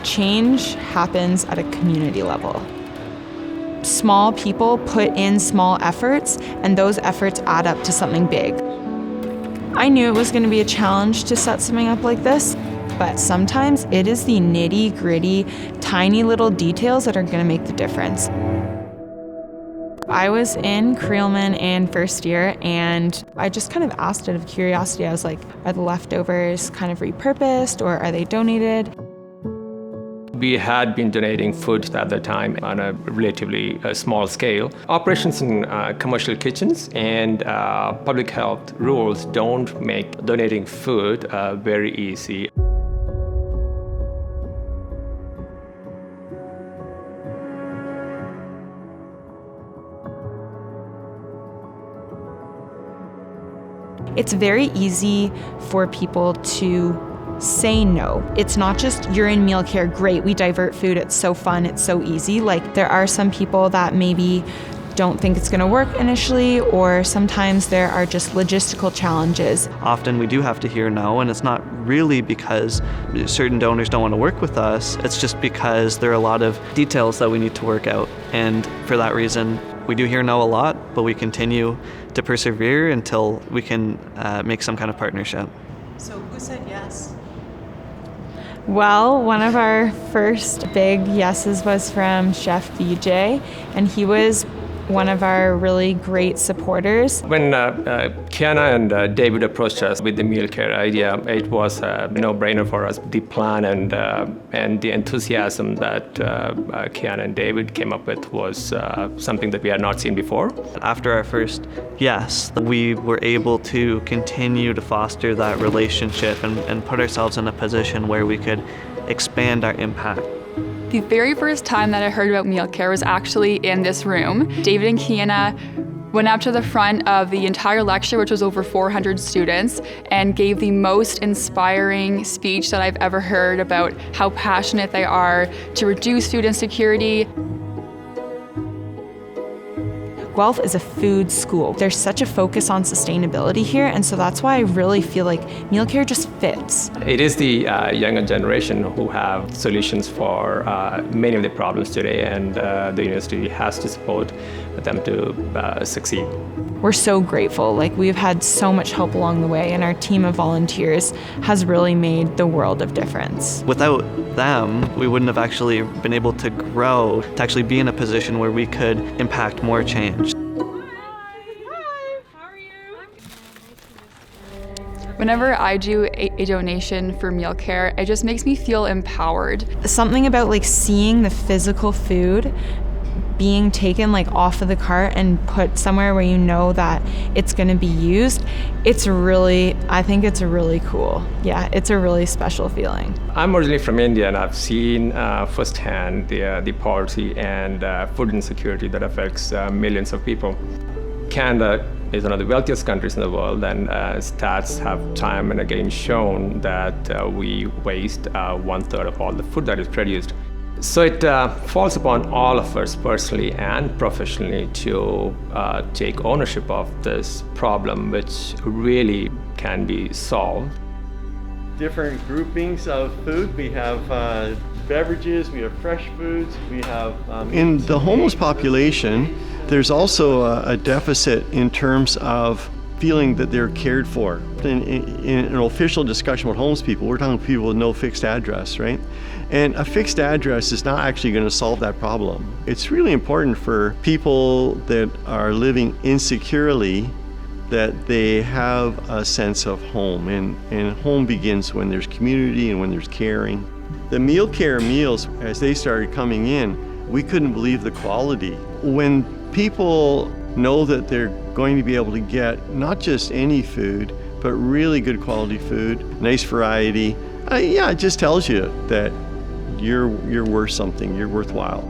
Change happens at a community level. Small people put in small efforts, and those efforts add up to something big. I knew it was going to be a challenge to set something up like this, but sometimes it is the nitty-gritty, tiny little details that are going to make the difference. I was in Creelman in first year, and I just kind of asked out of curiosity. I was like, are the leftovers kind of repurposed, or are they donated? We had been donating food at the time on a relatively small scale. Operations in commercial kitchens and public health rules don't make donating food very easy. It's very easy for people to say no. It's not just you're in MealCare, great, we divert food, it's so fun, it's so easy. Like, there are some people that maybe don't think it's gonna work initially, or sometimes there are just logistical challenges. Often we do have to hear no, and it's not really because certain donors don't want to work with us, it's just because there are a lot of details that we need to work out. And for that reason, we do hear no a lot, but we continue to persevere until we can make some kind of partnership. So who said yes? Well, one of our first big yeses was from Chef BJ, and he was one of our really great supporters. When Kiana and David approached us with the MealCare idea, it was a no-brainer for us. The plan and the enthusiasm that Kiana and David came up with was something that we had not seen before. After our first yes, we were able to continue to foster that relationship and put ourselves in a position where we could expand our impact. The very first time that I heard about MealCare was actually in this room. David and Kiana went up to the front of the entire lecture, which was over 400 students, and gave the most inspiring speech that I've ever heard about how passionate they are to reduce food insecurity. Guelph is a food school. There's such a focus on sustainability here, and so that's why I really feel like MealCare just fits. It is the younger generation who have solutions for many of the problems today, and the university has to support them to succeed. We're so grateful. Like, we've had so much help along the way, and our team of volunteers has really made the world of difference. Without them, we wouldn't have actually been able to grow, to actually be in a position where we could impact more change. Whenever I do a donation for MealCare, it just makes me feel empowered. Something about like seeing the physical food being taken like off of the cart and put somewhere where you know that it's going to be used, I think it's really cool. Yeah, it's a really special feeling. I'm originally from India, and I've seen firsthand the poverty and food insecurity that affects millions of people. Canada is one of the wealthiest countries in the world, and stats have time and again shown that we waste 1/3 of all the food that is produced. So it falls upon all of us personally and professionally to take ownership of this problem, which really can be solved. Different groupings of food. We have beverages, we have fresh foods, we have... In the homeless population, there's also a deficit in terms of feeling that they're cared for. In an official discussion with homeless people, we're talking people with no fixed address, right? And a fixed address is not actually going to solve that problem. It's really important for people that are living insecurely that they have a sense of home, and home begins when there's community and when there's caring. The MealCare meals, as they started coming in, we couldn't believe the quality. When people know that they're going to be able to get not just any food, but really good quality food, nice variety, it just tells you that you're worth something, you're worthwhile.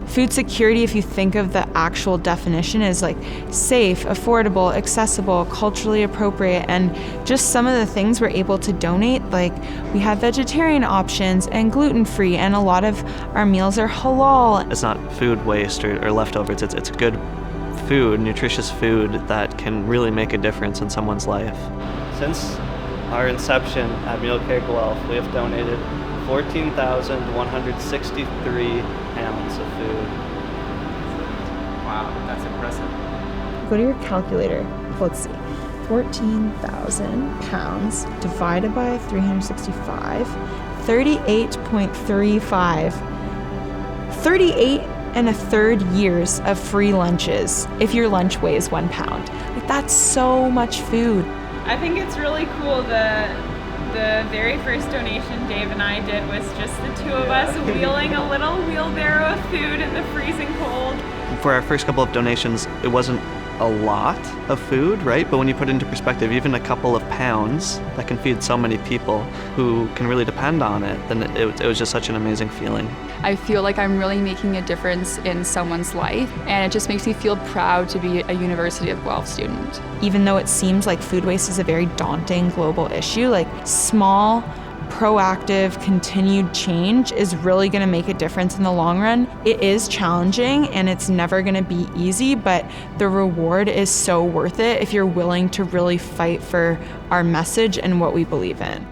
Food security, if you think of the actual definition, is like safe, affordable, accessible, culturally appropriate, and just some of the things we're able to donate, like we have vegetarian options and gluten-free, and a lot of our meals are halal. It's not food waste or leftovers, it's good food, nutritious food that can really make a difference in someone's life. Since our inception at MealCare Guelph, we have donated 14,163 pounds of food. Wow, that's impressive. Go to your calculator. Let's see. 14,000 pounds divided by 365, 38.35. 38 and a third years of free lunches if your lunch weighs 1 pound. Like, that's so much food. I think it's really cool. The very first donation Dave and I did was just the two of us wheeling a little wheelbarrow of food in the freezing cold. For our first couple of donations, it wasn't a lot of food, right? But when you put it into perspective, even a couple of pounds that can feed so many people who can really depend on it, then it was just such an amazing feeling. I feel like I'm really making a difference in someone's life, and it just makes me feel proud to be a University of Guelph student. Even though it seems like food waste is a very daunting global issue, like small, proactive, continued change is really going to make a difference in the long run. It is challenging and it's never going to be easy, but the reward is so worth it if you're willing to really fight for our message and what we believe in.